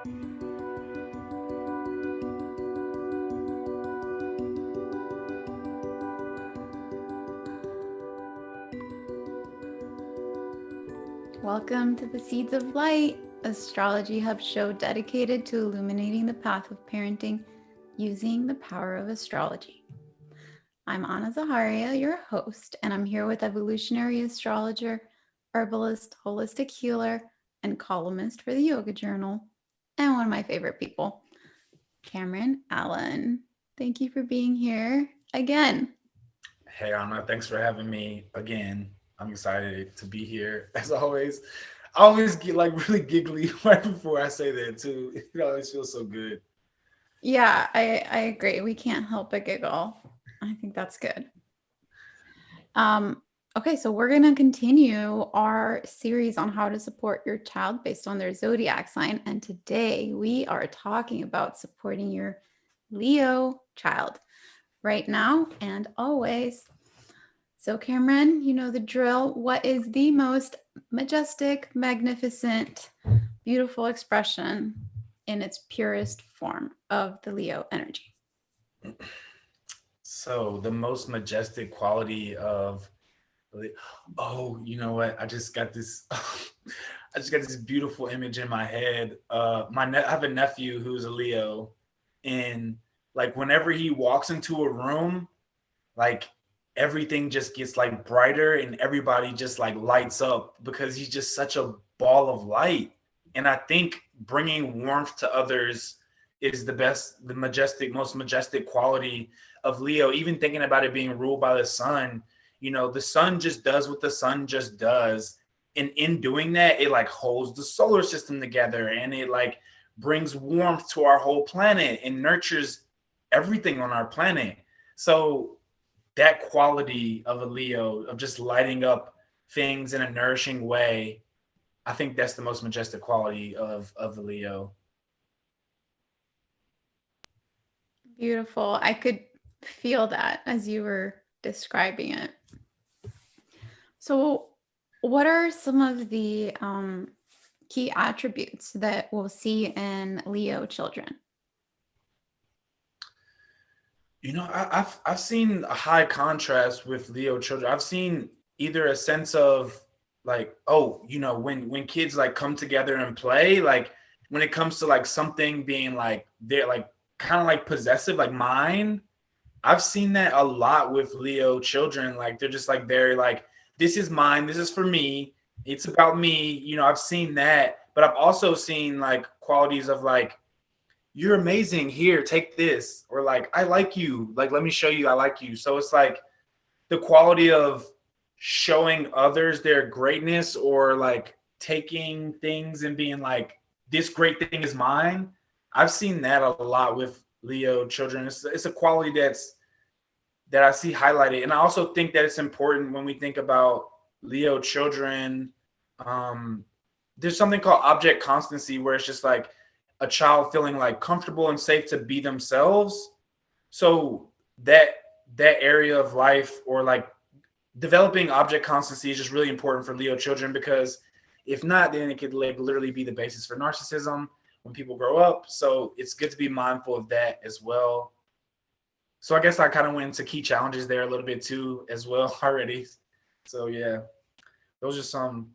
Welcome to the Seeds of Light, Astrology Hub show dedicated to illuminating the path of parenting using the power of astrology. I'm Anna Zaharia, your host, and I'm here with evolutionary astrologer, herbalist, holistic healer, and columnist for the Yoga Journal, and one of my favorite people, Cameron Allen. Thank you for being here again. Hey Anna, thanks for having me again. I'm excited to be here as always. I always get like really giggly right before I say that too. It always feels so good. Yeah, I agree. We can't help but giggle. I think that's good. Okay, so we're going to continue our series on how to support your child based on their zodiac sign. And today we are talking about supporting your Leo child right now and always. So, Cameron, you know the drill. What is the most majestic, magnificent, beautiful expression in its purest form of the Leo energy? So the most majestic quality of you know what? I just got this beautiful image in my head. I have a nephew who's a Leo, and like whenever he walks into a room, like everything just gets like brighter and everybody just like lights up because he's just such a ball of light. And I think bringing warmth to others is the most majestic quality of Leo. Even thinking about it being ruled by the sun, the sun just does what the sun just does. And in doing that, it like holds the solar system together and it like brings warmth to our whole planet and nurtures everything on our planet. So that quality of a Leo of just lighting up things in a nourishing way, I think that's the most majestic quality of the Leo. Beautiful. I could feel that as you were describing it. So, what are some of the key attributes that we'll see in Leo children? I've seen a high contrast with Leo children. I've seen either a sense of like, when kids like come together and play, like when it comes to like something being like they're like kind of like possessive, like mine. I've seen that a lot with Leo children. Like they're like, this is mine, this is for me, it's about me. I've seen that, but I've also seen like qualities of like, you're amazing, here, take this, or like, I like you, like let me show you I like you. So it's like the quality of showing others their greatness or like taking things and being like, this great thing is mine. I've seen that a lot with Leo children. It's a quality that I see highlighted. And I also think that it's important when we think about Leo children. There's something called object constancy where it's just like a child feeling like comfortable and safe to be themselves. So that area of life, or like developing object constancy, is just really important for Leo children, because if not, then it could like literally be the basis for narcissism when people grow up. So it's good to be mindful of that as well. So I guess I kind of went into key challenges there a little bit too as well already. So yeah, those are some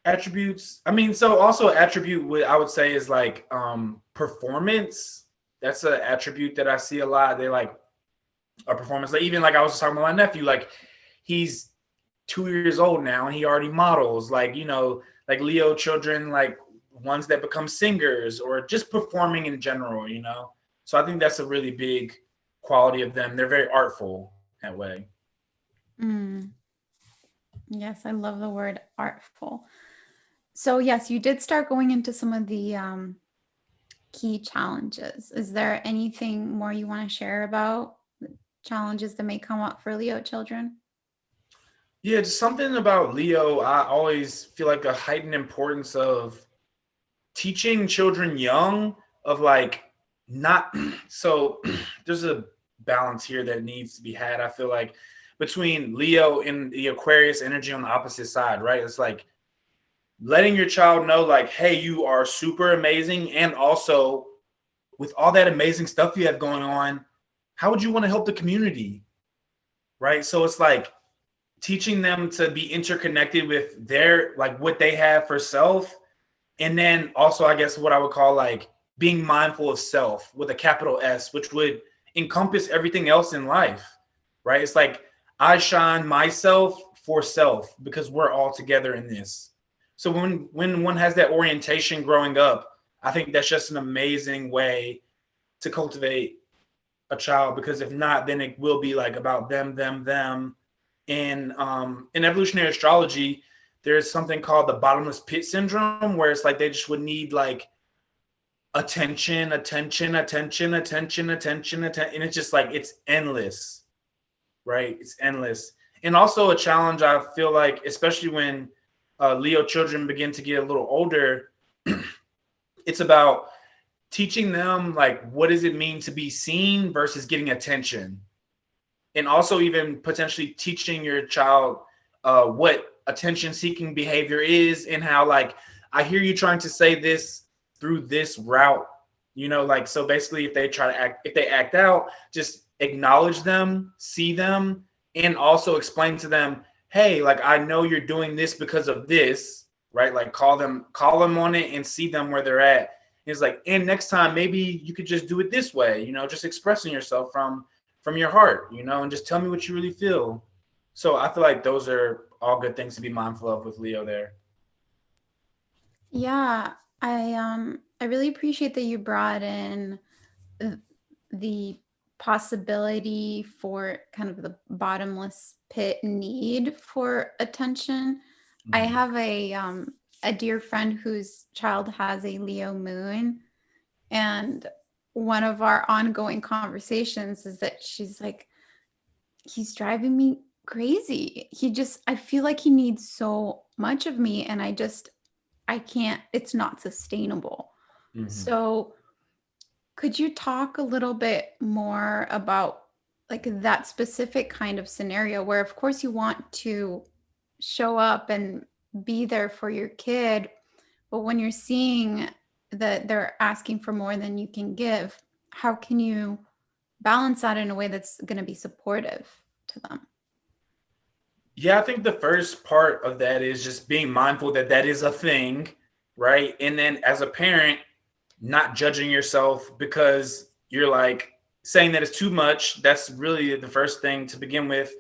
attributes. I mean, so also attribute what I would say is like performance. That's an attribute that I see a lot. They like a performance. Like even like I was just talking about my nephew, like he's 2 years old now and he already models. Like, like Leo children, like ones that become singers or just performing in general, So I think that's a really big quality of them. They're very artful that way. Mm. Yes, I love the word artful. So yes, you did start going into some of the key challenges. Is there anything more you want to share about challenges that may come up for Leo children? Yeah, just something about Leo. I always feel like a heightened importance of teaching children young of like not so there's a balance here that needs to be had, I feel like, between Leo and the Aquarius energy on the opposite side, right? It's like letting your child know, like, hey, you are super amazing. And also, with all that amazing stuff you have going on, how would you want to help the community? Right. So it's like teaching them to be interconnected with their, like, what they have for self. And then also, I guess what I would call like being mindful of self with a capital S, which would encompass everything else in life. Right. It's like I shine myself for self because we're all together in this. So when one has that orientation growing up, I think that's just an amazing way to cultivate a child, because if not, then it will be like about them. And in evolutionary astrology, there's something called the bottomless pit syndrome, where it's like they just would need like attention, and it's just like it's endless, right? It's endless. And also a challenge I feel like, especially when Leo children begin to get a little older, it's about teaching them like what does it mean to be seen versus getting attention, and also even potentially teaching your child what attention seeking behavior is, and how like I hear you trying to say this through this route, like, so basically if they act out, just acknowledge them, see them, and also explain to them, hey, like I know you're doing this because of this, right? Like call them on it and see them where they're at. It's like, and next time maybe you could just do it this way, just expressing yourself from your heart, and just tell me what you really feel. So I feel like those are all good things to be mindful of with Leo there. Yeah, I really appreciate that you brought in th- the possibility for kind of the bottomless pit need for attention. I Mhm. have a dear friend whose child has a Leo moon, and one of our ongoing conversations is that she's like, he's driving me crazy. I feel like he needs so much of me, and I can't, it's not sustainable. Mhm. So, could you talk a little bit more about like that specific kind of scenario where, of course, you want to show up and be there for your kid, but when you're seeing that they're asking for more than you can give, how can you balance that in a way that's going to be supportive to them? Yeah, I think the first part of that is just being mindful that that is a thing, right? And then as a parent, not judging yourself because you're like saying that it's too much. That's really the first thing to begin with.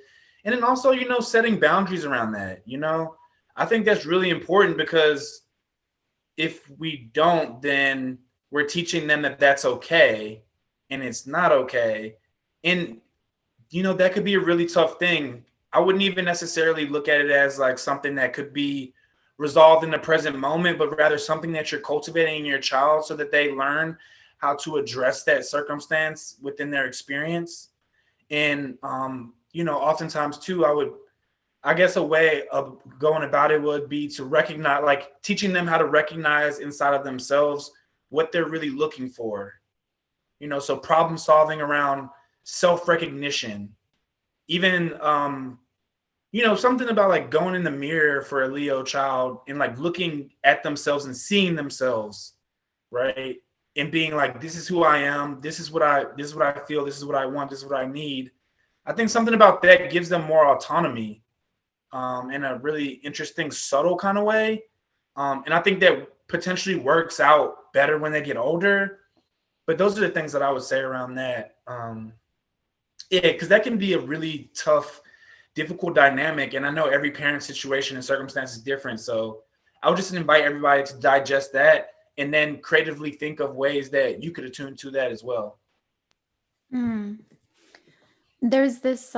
And then also, setting boundaries around that. I think that's really important, because if we don't, then we're teaching them that that's okay, and it's not okay. And that could be a really tough thing. I wouldn't even necessarily look at it as like something that could be resolved in the present moment, but rather something that you're cultivating in your child so that they learn how to address that circumstance within their experience. And oftentimes too, I guess a way of going about it would be to recognize, like teaching them how to recognize inside of themselves what they're really looking for. So problem solving around self recognition, even something about like going in the mirror for a Leo child and like looking at themselves and seeing themselves, right? And being like, this is who I am, this is what I feel, this is what I want, this is what I need. I think something about that gives them more autonomy, in a really interesting, subtle kind of way. And I think that potentially works out better when they get older. But those are the things that I would say around that. Yeah, because that can be a really tough, difficult dynamic. And I know every parent situation and circumstance is different. So I would just invite everybody to digest that and then creatively think of ways that you could attune to that as well. Mm. There's this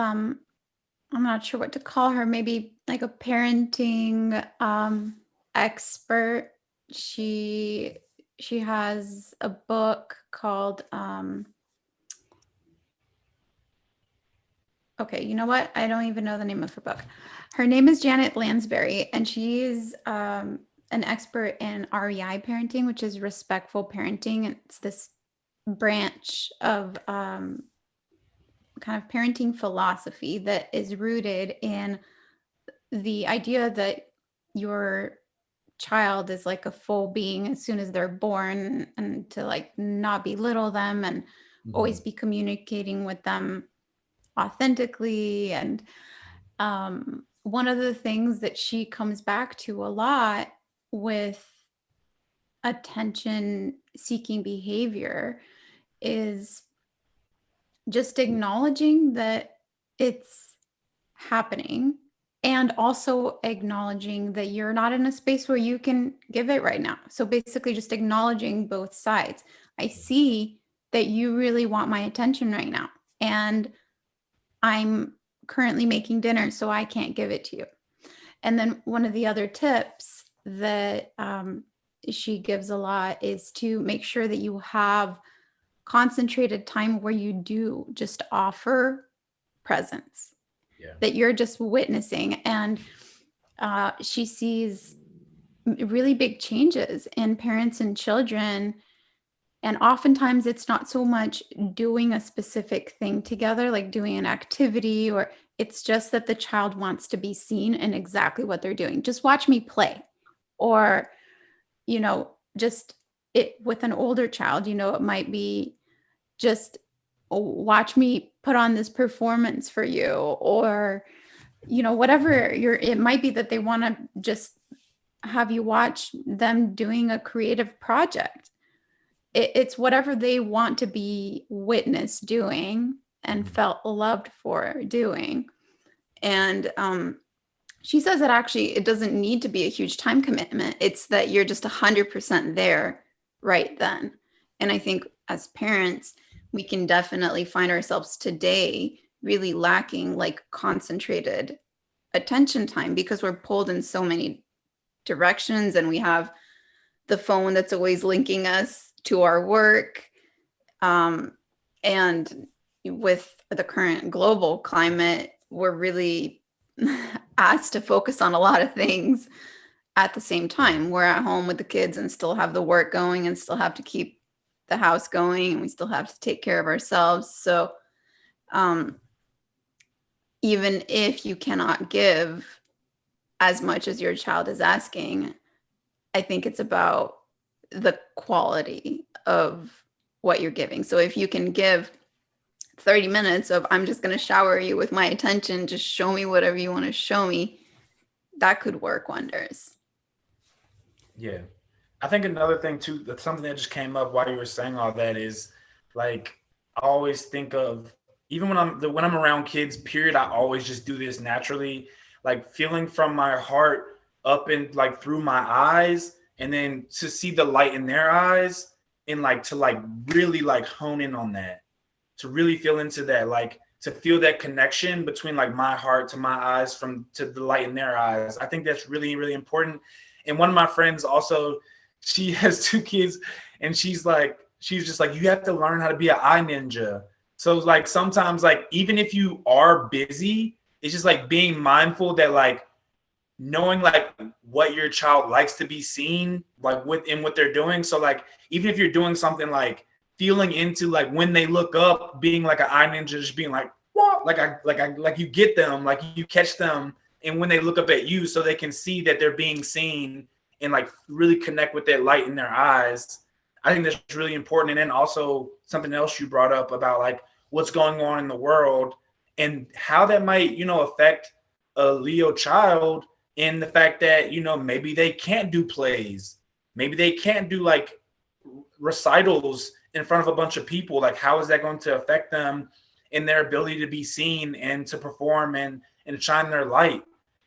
I'm not sure what to call her, maybe like a parenting expert. She she has a book called okay, you know what? I don't even know the name of her book. Her name is Janet Lansbury, and she's an expert in REI parenting, which is respectful parenting. It's this branch of kind of parenting philosophy that is rooted in the idea that your child is like a full being as soon as they're born, and to like not belittle them and always be communicating with them authentically. And one of the things that she comes back to a lot with attention seeking behavior is just acknowledging that it's happening, and also acknowledging that you're not in a space where you can give it right now. So basically just acknowledging both sides. I see that you really want my attention right now, and I'm currently making dinner, so I can't give it to you. And then one of the other tips that she gives a lot is to make sure that you have concentrated time where you do just offer presence, that you're just witnessing. And she sees really big changes in parents and children. And oftentimes it's not so much doing a specific thing together, like doing an activity, or it's just that the child wants to be seen in exactly what they're doing. Just watch me play. Or, just it with an older child, it might be just watch me put on this performance for you, or, whatever it might be that they want to just have you watch them doing a creative project. It's whatever they want to be witnessed doing and felt loved for doing. And she says that actually it doesn't need to be a huge time commitment. It's that you're just 100% there right then. And I think as parents, we can definitely find ourselves today really lacking like concentrated attention time, because we're pulled in so many directions, and we have the phone that's always linking us to our work. And with the current global climate, we're really asked to focus on a lot of things at the same time. We're at home with the kids and still have the work going, and still have to keep the house going, and we still have to take care of ourselves. So even if you cannot give as much as your child is asking, I think it's about the quality of what you're giving. So if you can give 30 minutes of, I'm just going to shower you with my attention, just show me whatever you want to show me, that could work wonders. Yeah. I think another thing too, that's something that just came up while you were saying all that, is like, I always think of, even when I'm around kids, period, I always just do this naturally, like feeling from my heart up and like through my eyes, and then to see the light in their eyes, and like to like really like hone in on that, to really feel into that, like to feel that connection between like my heart to my eyes to the light in their eyes. I think that's really, really important. And one of my friends also, she has 2 kids, and she's just like, you have to learn how to be an eye ninja. So like sometimes, like even if you are busy, it's just like being mindful that like knowing like what your child likes to be seen, like within what they're doing. So like even if you're doing something, like feeling into like when they look up, being like an eye ninja, just being like, what? Like you get them, like you catch them, and when they look up at you, so they can see that they're being seen, and like really connect with that light in their eyes. I think that's really important. And then also something else you brought up about like what's going on in the world and how that might, affect a Leo child, in the fact that, maybe they can't do plays. Maybe they can't do like recitals in front of a bunch of people. Like, how is that going to affect them in their ability to be seen and to perform and shine their light?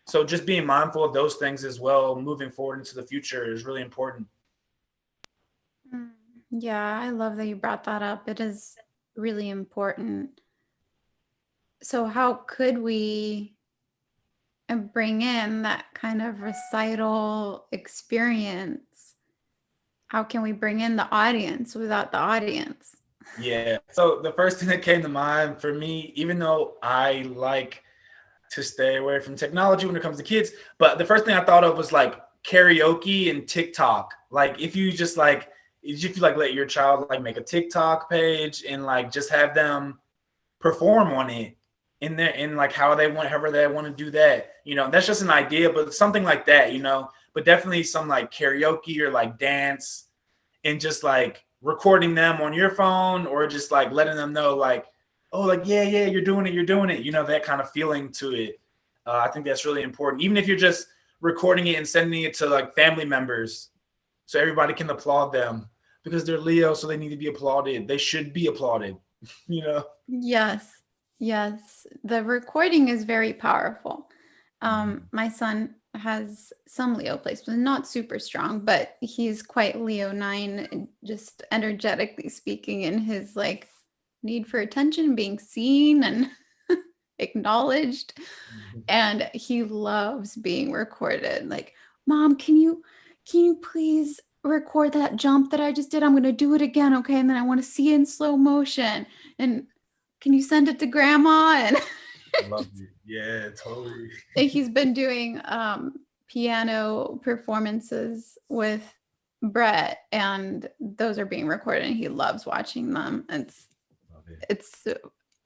So just being mindful of those things as well, moving forward into the future, is really important. Yeah, I love that you brought that up. It is really important. So how could we bring in that kind of recital experience? How can we bring in the audience without the audience? Yeah. So the first thing that came to mind for me, even though I like to stay away from technology when it comes to kids, but the first thing I thought of was like karaoke and TikTok. Like if you let your child like make a TikTok page and like just have them perform on it in like however they want to do that. That's just an idea, but something like that, but definitely some like karaoke or like dance, and just like recording them on your phone, or just like letting them know like, oh, like, yeah, you're doing it, that kind of feeling to it. I think that's really important, even if you're just recording it and sending it to like family members so everybody can applaud them, because they're Leo, so they need to be applauded. They should be applauded. you know Yes. Yes. The recording is very powerful. My son has some Leo placements, not super strong, but he's quite Leo 9, just energetically speaking, in his like need for attention, being seen and acknowledged. And he loves being recorded. Like, Mom, can you please record that jump that I just did? I'm going to do it again, okay? And then I want to see it in slow motion. And can you send it to Grandma? And Love it. Yeah, totally. he's been doing piano performances with Brett, and those are being recorded, and he loves watching them. It's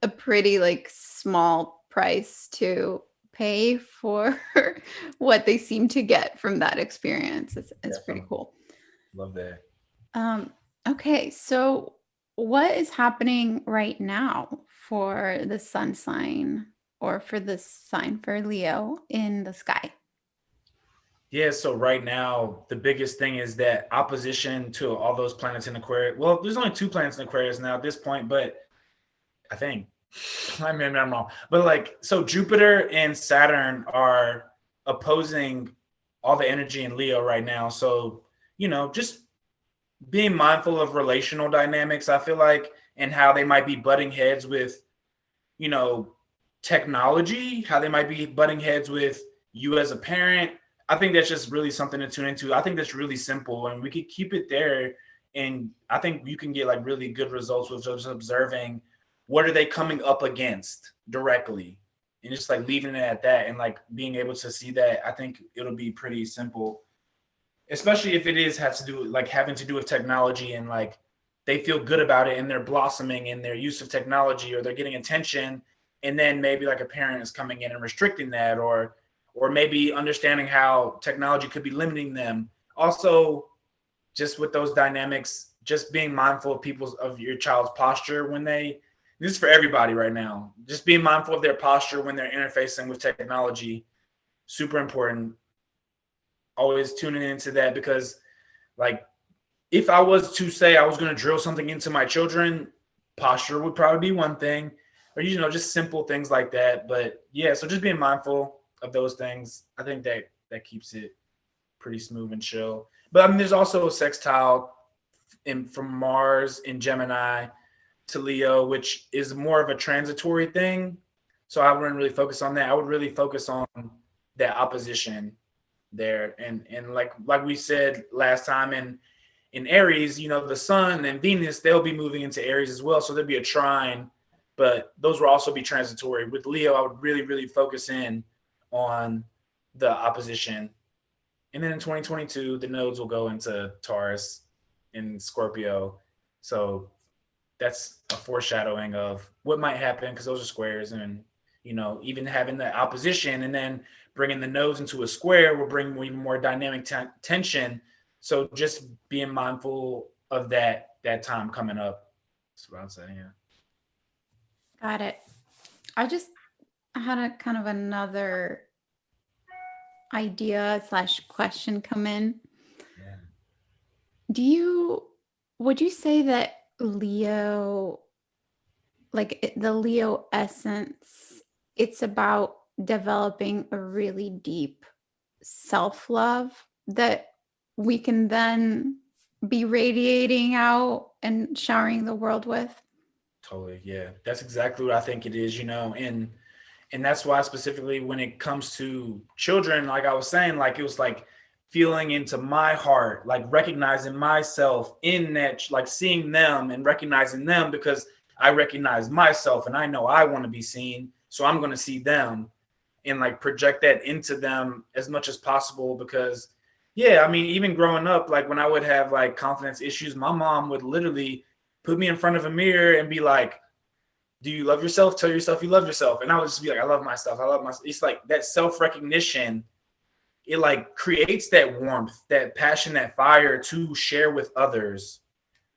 a pretty like small price to pay for what they seem to get from that experience. It's pretty cool. Love that. Okay, so what is happening right now for the sun sign, or for the sign for Leo in the sky? Yeah, so right now, the biggest thing is that opposition to all those planets in Aquarius. Well, there's only 2 planets in Aquarius now at this point, but I think, I mean, I'm wrong. But like, so Jupiter and Saturn are opposing all the energy in Leo right now. So, just being mindful of relational dynamics, I feel like, and how they might be butting heads with, you know, technology, how they might be butting heads with you as a parent. I think that's just really something to tune into. I think that's really simple, and we could keep it there. And I think you can get like really good results with just observing what are they coming up against directly, and just like leaving it at that, and like being able to see that. I think it'll be pretty simple, especially if it has to do like having to do with technology, and like they feel good about it and they're blossoming in their use of technology, or they're getting attention, and then maybe like a parent is coming in and restricting that, or maybe understanding how technology could be limiting them. Also, just with those dynamics, just being mindful of your child's posture when this is for everybody right now, just being mindful of their posture when they're interfacing with technology. Super important. Always tuning into that, because like, if I was to say I was going to drill something into my children, posture would probably be one thing, or, just simple things like that. But yeah, so just being mindful of those things, I think that keeps it pretty smooth and chill. But I mean, there's also a sextile from Mars in Gemini to Leo, which is more of a transitory thing. So I wouldn't really focus on that. I would really focus on that opposition there. And like we said last time, in Aries, the Sun and Venus, they'll be moving into Aries as well. So there'll be a trine, but those will also be transitory. With Leo, I would really, really focus in on the opposition. And then in 2022, the nodes will go into Taurus and Scorpio. So that's a foreshadowing of what might happen, because those are squares. And, even having the opposition and then bringing the nodes into a square will bring even more dynamic tension. So just being mindful of that time coming up. That's what I'm saying. Yeah. Got it. I just had a kind of another idea / question come in. Yeah. Would you say that Leo, like the Leo essence, it's about developing a really deep self-love that we can then be radiating out and showering the world with? Totally. Yeah. That's exactly what I think it is, and that's why specifically when it comes to children, like I was saying, like it was like feeling into my heart, like recognizing myself in that, like seeing them and recognizing them, because I recognize myself and I know I want to be seen. So I'm going to see them and like project that into them as much as possible. Because yeah, I mean, even growing up, like when I would have like confidence issues, my mom would literally put me in front of a mirror and be like, do you love yourself? Tell yourself you love yourself. And I would just be like, I love myself. I love myself. It's like that self-recognition it like creates that warmth, that passion, that fire to share with others.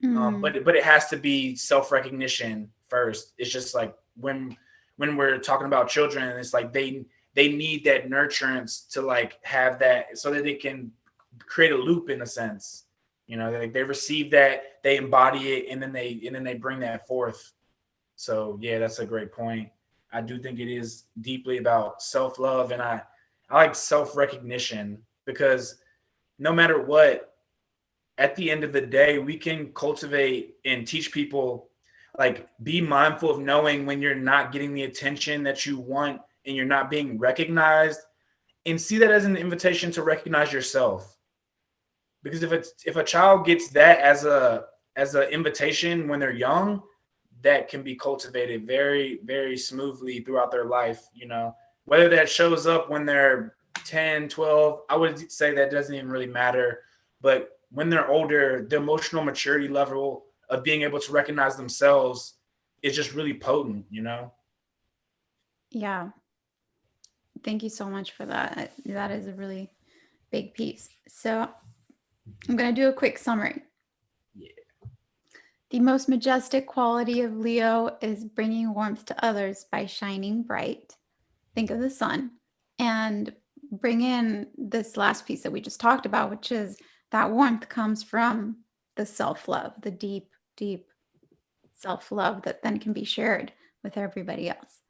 But it has to be self-recognition first. It's just like when we're talking about children, it's like they need that nurturance to like have that so that they can create a loop in a sense. They receive that, they embody it, and then they bring that forth. So yeah, that's a great point. I do think it is deeply about self-love, and I like self-recognition, because no matter what, at the end of the day, we can cultivate and teach people, like, be mindful of knowing when you're not getting the attention that you want and you're not being recognized, and see that as an invitation to recognize yourself. Because if a child gets that as a invitation when they're young, that can be cultivated very, very smoothly throughout their life. Whether that shows up when they're 10, 12, I would say that doesn't even really matter. But when they're older, the emotional maturity level of being able to recognize themselves is just really potent. Yeah. Thank you so much for that. That is a really big piece. So I'm going to do a quick summary. Yeah. The most majestic quality of Leo is bringing warmth to others by shining bright. Think of the sun, and bring in this last piece that we just talked about, which is that warmth comes from the self-love, the deep, deep self-love that then can be shared with everybody else.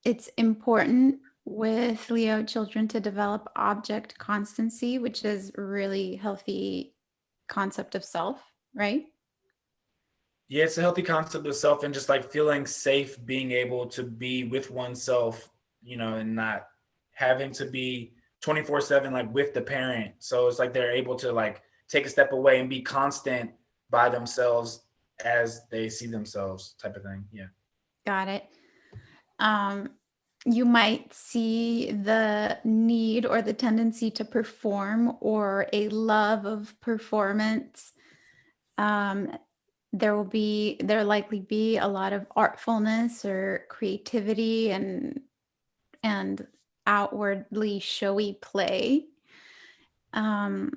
It's important with Leo children to develop object constancy, which is a really healthy concept of self, right? Yeah, it's a healthy concept of self, and just like feeling safe being able to be with oneself, and not having to be 24/7 like with the parent. So it's like they're able to like take a step away and be constant by themselves as they see themselves, type of thing. Yeah. Got it. You might see the need or the tendency to perform, or a love of performance. There likely be a lot of artfulness or creativity and outwardly showy play. And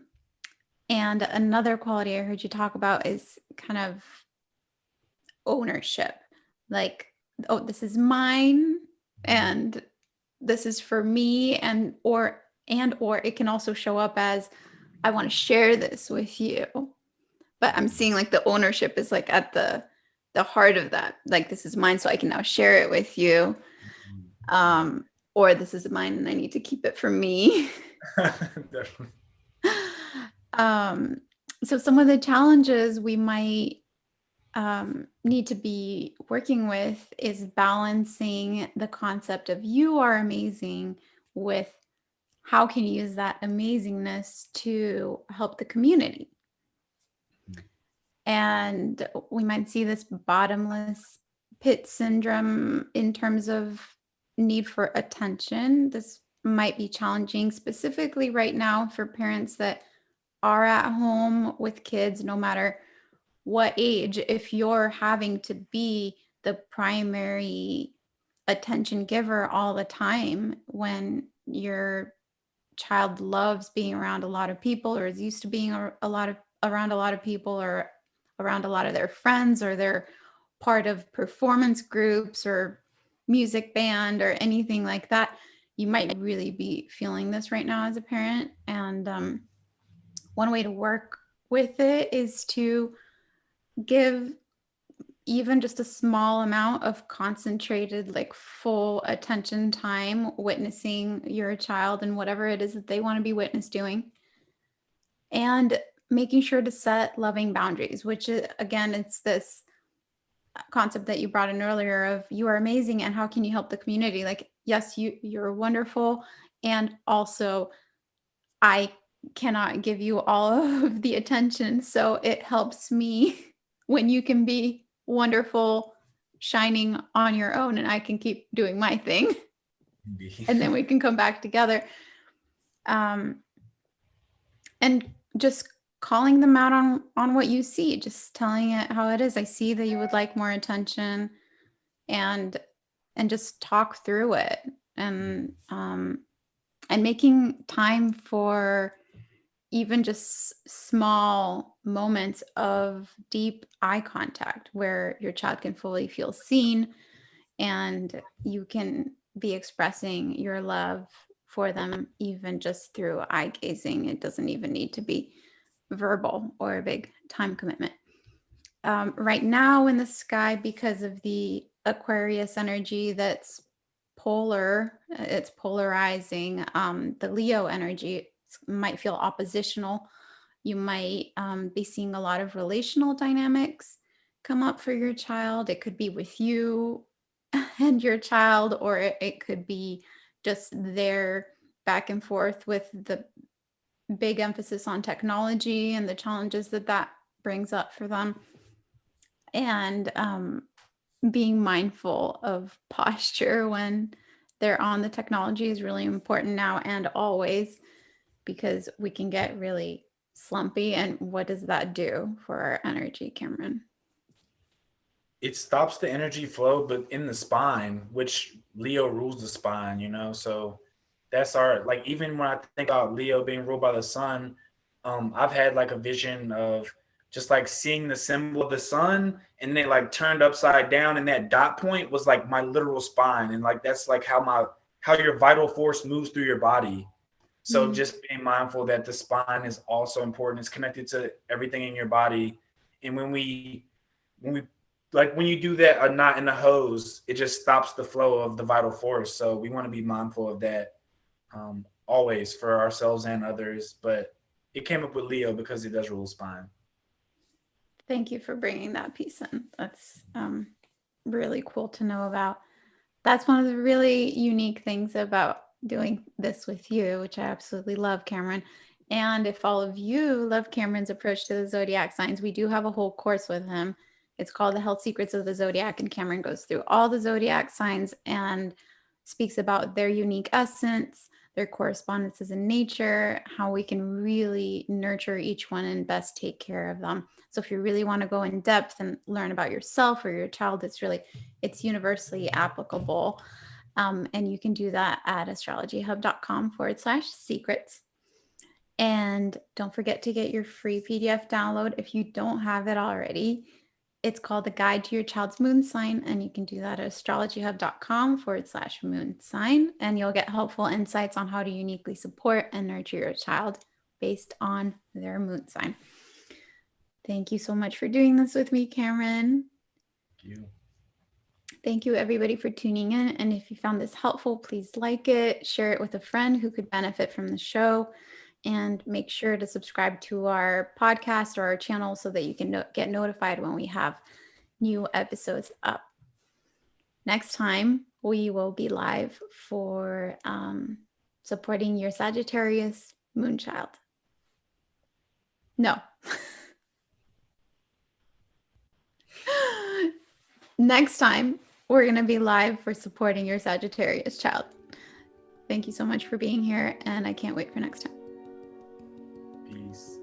another quality I heard you talk about is kind of ownership. Like, oh, this is mine, and this is for me, and or it can also show up as, I want to share this with you. But I'm seeing like the ownership is like at the heart of that. Like, this is mine, so I can now share it with you. Or this is mine and I need to keep it for me. Definitely. So some of the challenges we might need to be working with is balancing the concept of you are amazing with how can you use that amazingness to help the community. And we might see this bottomless pit syndrome in terms of need for attention. This might be challenging specifically right now for parents that are at home with kids, no matter what age. If you're having to be the primary attention giver all the time when your child loves being around a lot of people, or is used to being around a lot of people, or around a lot of their friends, or they're part of performance groups or music band or anything like that, you might really be feeling this right now as a parent. And one way to work with it is to give even just a small amount of concentrated, like full attention time, witnessing your child and whatever it is that they want to be witnessed doing. And making sure to set loving boundaries, which is, again, it's this concept that you brought in earlier of you are amazing and how can you help the community? Like, yes, you're wonderful. And also, I cannot give you all of the attention. So it helps me when you can be wonderful, shining on your own, and I can keep doing my thing. And then we can come back together. And just calling them out on what you see, just telling it how it is. I see that you would like more attention, and just talk through it. And and making time for even just small moments of deep eye contact where your child can fully feel seen and you can be expressing your love for them even just through eye gazing. It doesn't even need to be verbal or a big time commitment. Right now in the sky, because of the Aquarius energy that's it's polarizing. The Leo energy might feel oppositional. You might be seeing a lot of relational dynamics come up for your child. It could be with you and your child, or it could be just their back and forth with the big emphasis on technology and the challenges that brings up for them. And being mindful of posture when they're on the technology is really important now and always, because we can get really slumpy. And what does that do for our energy, Cameron? It stops the energy flow, but in the spine, which Leo rules the spine, So that's our, like, even when I think about Leo being ruled by the sun, I've had like a vision of just like seeing the symbol of the sun and then like turned upside down, and that dot point was like my literal spine. And like that's like how your vital force moves through your body. So Mm. just being mindful that the spine is also important. It's connected to everything in your body. And when we like when you do that a knot in a hose, it just stops the flow of the vital force. So we want to be mindful of that, always, for ourselves and others. But it came up with Leo because it does rule the spine. Thank you for bringing that piece in. That's really cool to know about. That's one of the really unique things about doing this with you, which I absolutely love, Cameron. And if all of you love Cameron's approach to the zodiac signs, we do have a whole course with him. It's called The Health Secrets of the Zodiac, and Cameron goes through all the zodiac signs and speaks about their unique essence, their correspondences in nature, how we can really nurture each one and best take care of them. So if you really want to go in depth and learn about yourself or your child, it's universally applicable. And you can do that at astrologyhub.com/secrets. And don't forget to get your free PDF download if you don't have it already. It's called The Guide to Your Child's Moon Sign, and you can do that at astrologyhub.com/moon sign. And you'll get helpful insights on how to uniquely support and nurture your child based on their moon sign. Thank you so much for doing this with me, Cameron. Thank you. Thank you, everybody, for tuning in. And if you found this helpful, please like it, share it with a friend who could benefit from the show, and make sure to subscribe to our podcast or our channel so that you can get notified when we have new episodes up. Next time, we will be live for supporting your Sagittarius moonchild. No. Next time, we're going to be live for supporting your Sagittarius child. Thank you so much for being here, and I can't wait for next time. Peace.